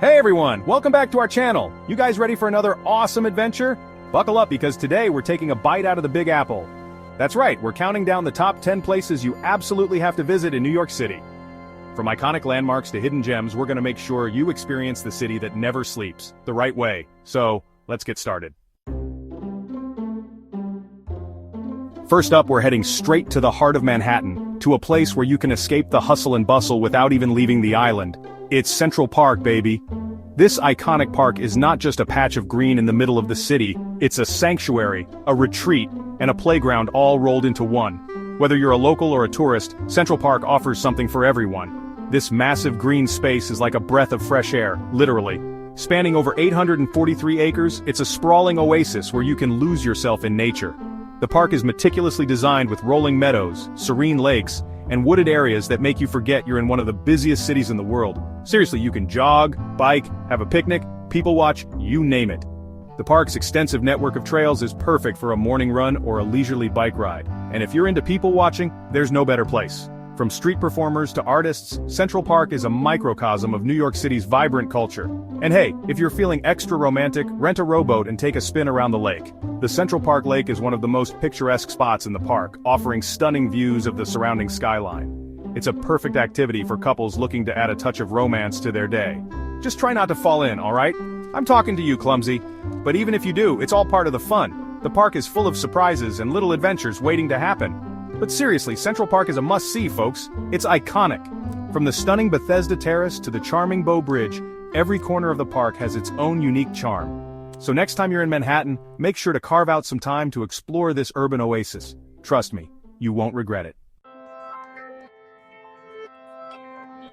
Hey everyone, welcome back to our channel. You guys ready for another awesome adventure? Buckle up because today we're taking a bite out of the Big Apple. That's right, we're counting down the top 10 places you absolutely have to visit in New York City. From iconic landmarks to hidden gems, we're gonna make sure you experience the city that never sleeps, the right way. So, let's get started. First up, we're heading straight to the heart of Manhattan, to a place where you can escape the hustle and bustle without even leaving the island. It's Central Park, baby. This iconic park is not just a patch of green in the middle of the city, it's a sanctuary, a retreat, and a playground all rolled into one. Whether you're a local or a tourist, Central Park offers something for everyone. This massive green space is like a breath of fresh air, literally. Spanning over 843 acres, it's a sprawling oasis where you can lose yourself in nature. The park is meticulously designed with rolling meadows, serene lakes, and wooded areas that make you forget you're in one of the busiest cities in the world. Seriously, you can jog, bike, have a picnic, people watch, you name it. The park's extensive network of trails is perfect for a morning run or a leisurely bike ride. And if you're into people watching, there's no better place. From street performers to artists, Central Park is a microcosm of New York City's vibrant culture. And hey, if you're feeling extra romantic, rent a rowboat and take a spin around the lake. The Central Park Lake is one of the most picturesque spots in the park, offering stunning views of the surrounding skyline. It's a perfect activity for couples looking to add a touch of romance to their day. Just try not to fall in, alright? I'm talking to you, clumsy. But even if you do, it's all part of the fun. The park is full of surprises and little adventures waiting to happen. But seriously, Central Park is a must-see, folks. It's iconic. From the stunning Bethesda Terrace to the charming Bow Bridge, every corner of the park has its own unique charm. So next time you're in Manhattan, make sure to carve out some time to explore this urban oasis. Trust me, you won't regret it.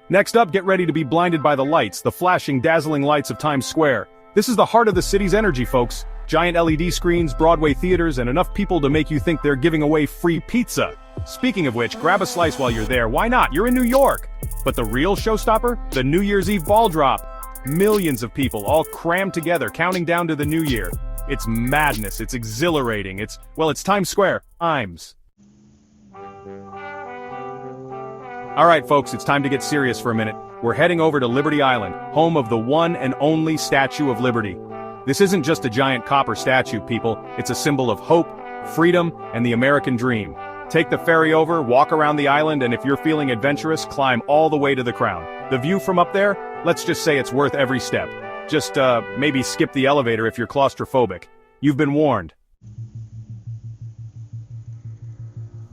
Next up, get ready to be blinded by the lights, the flashing, dazzling lights of Times Square. This is the heart of the city's energy, folks. Giant LED screens, Broadway theaters, and enough people to make you think they're giving away free pizza. Speaking of which, grab a slice while you're there. Why not? You're in New York. But the real showstopper? The New Year's Eve ball drop. Millions of people all crammed together, counting down to the new year. It's madness. It's exhilarating. It's Times Square. Times. Alright folks, it's time to get serious for a minute. We're heading over to Liberty Island, home of the one and only Statue of Liberty. This isn't just a giant copper statue, people. It's a symbol of hope, freedom, and the American dream. Take the ferry over, walk around the island, and if you're feeling adventurous, climb all the way to the crown. The view from up there? Let's just say it's worth every step. Just, maybe skip the elevator if you're claustrophobic. You've been warned.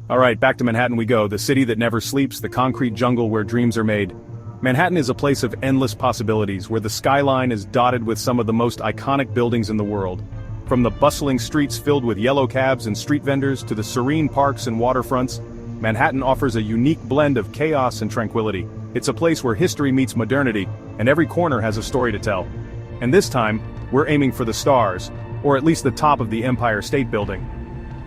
Alright, back to Manhattan we go, the city that never sleeps, the concrete jungle where dreams are made. Manhattan is a place of endless possibilities, where the skyline is dotted with some of the most iconic buildings in the world. From the bustling streets filled with yellow cabs and street vendors to the serene parks and waterfronts, Manhattan offers a unique blend of chaos and tranquility. It's a place where history meets modernity, and every corner has a story to tell. And this time, we're aiming for the stars, or at least the top of the Empire State Building.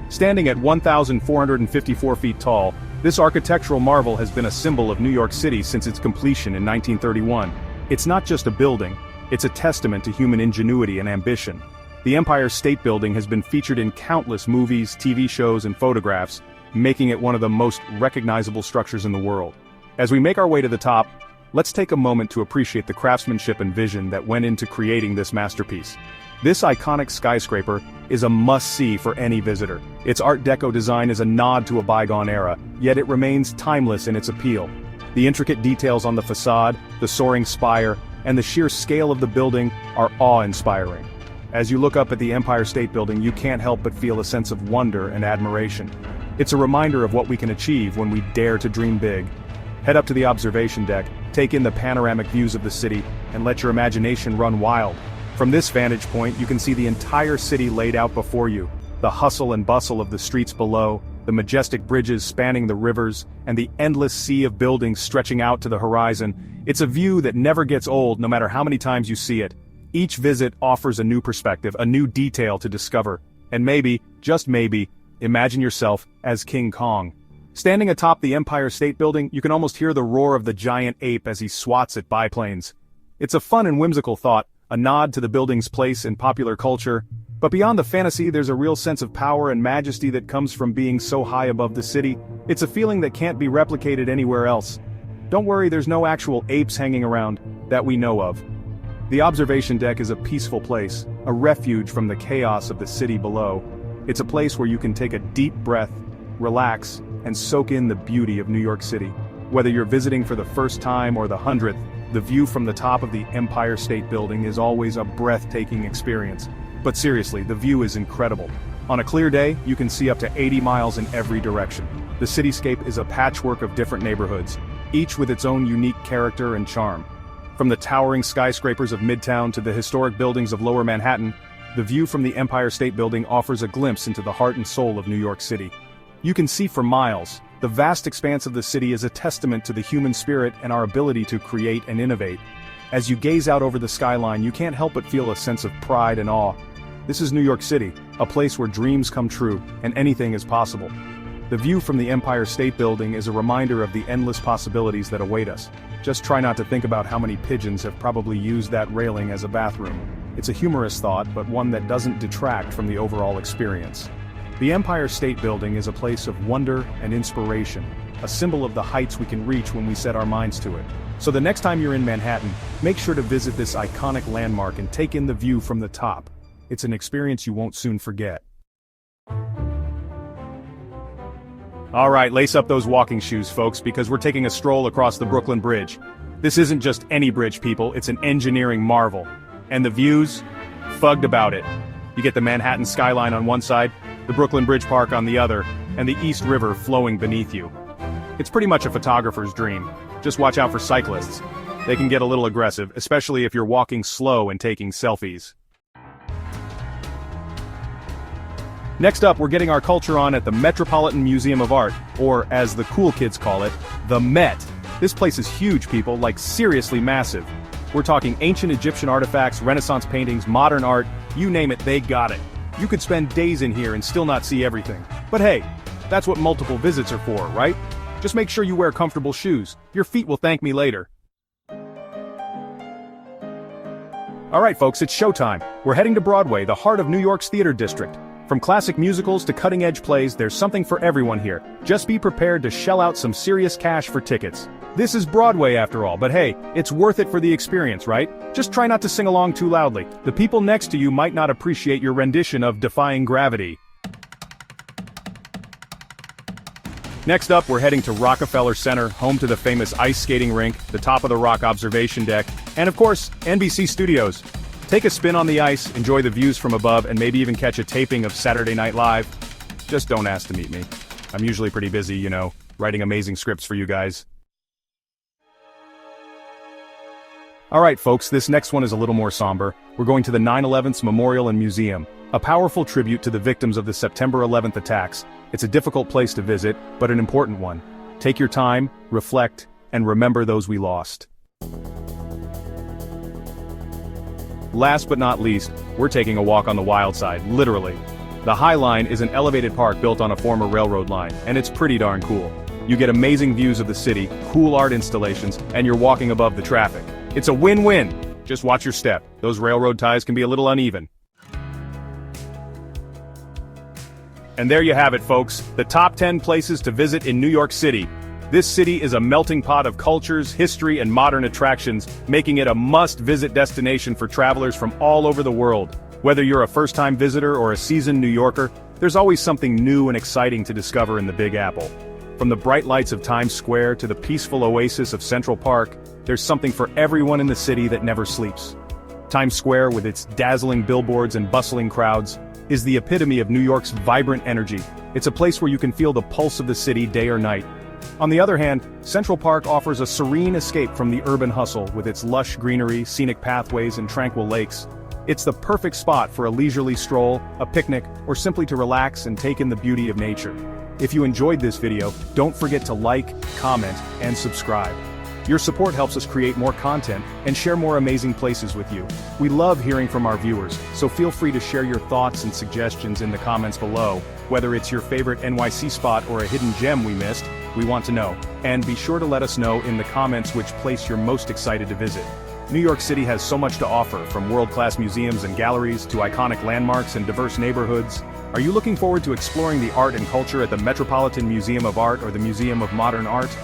Standing at 1,454 feet tall, this architectural marvel has been a symbol of New York City since its completion in 1931. It's not just a building, it's a testament to human ingenuity and ambition. The Empire State Building has been featured in countless movies, TV shows, and photographs, making it one of the most recognizable structures in the world. As we make our way to the top, let's take a moment to appreciate the craftsmanship and vision that went into creating this masterpiece. This iconic skyscraper is a must-see for any visitor. Its Art Deco design is a nod to a bygone era, yet it remains timeless in its appeal. The intricate details on the facade, the soaring spire, and the sheer scale of the building are awe-inspiring. As you look up at the Empire State Building, you can't help but feel a sense of wonder and admiration. It's a reminder of what we can achieve when we dare to dream big. Head up to the observation deck, take in the panoramic views of the city, and let your imagination run wild. From this vantage point, you can see the entire city laid out before you. The hustle and bustle of the streets below, the majestic bridges spanning the rivers, and the endless sea of buildings stretching out to the horizon. It's a view that never gets old no matter how many times you see it. Each visit offers a new perspective, a new detail to discover. And maybe, just maybe, imagine yourself as King Kong. Standing atop the Empire State Building, you can almost hear the roar of the giant ape as he swats at biplanes. It's a fun and whimsical thought, a nod to the building's place in popular culture. But beyond the fantasy, there's a real sense of power and majesty that comes from being so high above the city. It's a feeling that can't be replicated anywhere else. Don't worry, there's no actual apes hanging around, that we know of. The observation deck is a peaceful place, a refuge from the chaos of the city below. It's a place where you can take a deep breath, relax, and soak in the beauty of New York City. Whether you're visiting for the first time or the 100th, the view from the top of the Empire State Building is always a breathtaking experience. But seriously, the view is incredible. On a clear day, you can see up to 80 miles in every direction. The cityscape is a patchwork of different neighborhoods, each with its own unique character and charm. From the towering skyscrapers of Midtown to the historic buildings of Lower Manhattan, the view from the Empire State Building offers a glimpse into the heart and soul of New York City. You can see for miles. The vast expanse of the city is a testament to the human spirit and our ability to create and innovate. As you gaze out over the skyline, you can't help but feel a sense of pride and awe. This is New York City, a place where dreams come true, and anything is possible. The view from the Empire State Building is a reminder of the endless possibilities that await us. Just try not to think about how many pigeons have probably used that railing as a bathroom. It's a humorous thought, but one that doesn't detract from the overall experience. The Empire State Building is a place of wonder and inspiration, a symbol of the heights we can reach when we set our minds to it. So the next time you're in Manhattan, make sure to visit this iconic landmark and take in the view from the top. It's an experience you won't soon forget. Alright, lace up those walking shoes, folks, because we're taking a stroll across the Brooklyn Bridge. This isn't just any bridge, people, it's an engineering marvel. And the views? Fugged about it. You get the Manhattan skyline on one side, the Brooklyn Bridge Park on the other, and the East River flowing beneath you. It's pretty much a photographer's dream. Just watch out for cyclists. They can get a little aggressive, especially if you're walking slow and taking selfies. Next up, we're getting our culture on at the Metropolitan Museum of Art, or as the cool kids call it, the Met. This place is huge, people, like seriously massive. We're talking ancient Egyptian artifacts, Renaissance paintings, modern art, you name it, they got it. You could spend days in here and still not see everything. But hey, that's what multiple visits are for, right? Just make sure you wear comfortable shoes. Your feet will thank me later. Alright folks, it's showtime. We're heading to Broadway, the heart of New York's theater district. From classic musicals to cutting-edge plays, there's something for everyone here. Just be prepared to shell out some serious cash for tickets. This is Broadway after all, but hey, it's worth it for the experience, right? Just try not to sing along too loudly. The people next to you might not appreciate your rendition of Defying Gravity. Next up, we're heading to Rockefeller Center, home to the famous ice skating rink, the Top of the Rock observation deck, and of course, NBC Studios. Take a spin on the ice, enjoy the views from above, and maybe even catch a taping of Saturday Night Live. Just don't ask to meet me. I'm usually pretty busy, you know, writing amazing scripts for you guys. Alright folks, this next one is a little more somber. We're going to the 9/11 Memorial and Museum, a powerful tribute to the victims of the September 11th attacks. It's a difficult place to visit, but an important one. Take your time, reflect, and remember those we lost. Last but not least, we're taking a walk on the wild side, literally. The High Line is an elevated park built on a former railroad line, and it's pretty darn cool. You get amazing views of the city, cool art installations, and you're walking above the traffic. It's a win-win. Just watch your step. Those railroad ties can be a little uneven. And there you have it, folks, the top 10 places to visit in New York City. This city is a melting pot of cultures, history, and modern attractions, making it a must-visit destination for travelers from all over the world. Whether you're a first-time visitor or a seasoned New Yorker, there's always something new and exciting to discover in the Big Apple. From the bright lights of Times Square to the peaceful oasis of Central Park, there's something for everyone in the city that never sleeps. Times Square, with its dazzling billboards and bustling crowds, is the epitome of New York's vibrant energy. It's a place where you can feel the pulse of the city day or night. On the other hand, Central Park offers a serene escape from the urban hustle with its lush greenery, scenic pathways, and tranquil lakes. It's the perfect spot for a leisurely stroll, a picnic, or simply to relax and take in the beauty of nature. If you enjoyed this video, don't forget to like, comment, and subscribe. Your support helps us create more content and share more amazing places with you. We love hearing from our viewers, so feel free to share your thoughts and suggestions in the comments below. Whether it's your favorite NYC spot or a hidden gem we missed, we want to know. And be sure to let us know in the comments which place you're most excited to visit. New York City has so much to offer, from world-class museums and galleries to iconic landmarks and diverse neighborhoods. Are you looking forward to exploring the art and culture at the Metropolitan Museum of Art or the Museum of Modern Art?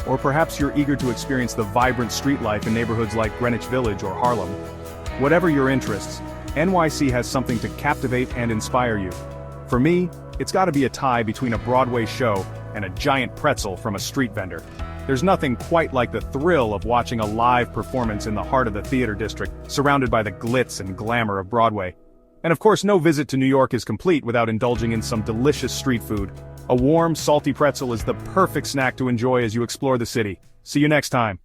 Or perhaps you're eager to experience the vibrant street life in neighborhoods like Greenwich Village or Harlem. Whatever your interests, NYC has something to captivate and inspire you. For me, it's gotta be a tie between a Broadway show and a giant pretzel from a street vendor. There's nothing quite like the thrill of watching a live performance in the heart of the theater district, surrounded by the glitz and glamour of Broadway. And of course, no visit to New York is complete without indulging in some delicious street food. A warm, salty pretzel is the perfect snack to enjoy as you explore the city. See you next time.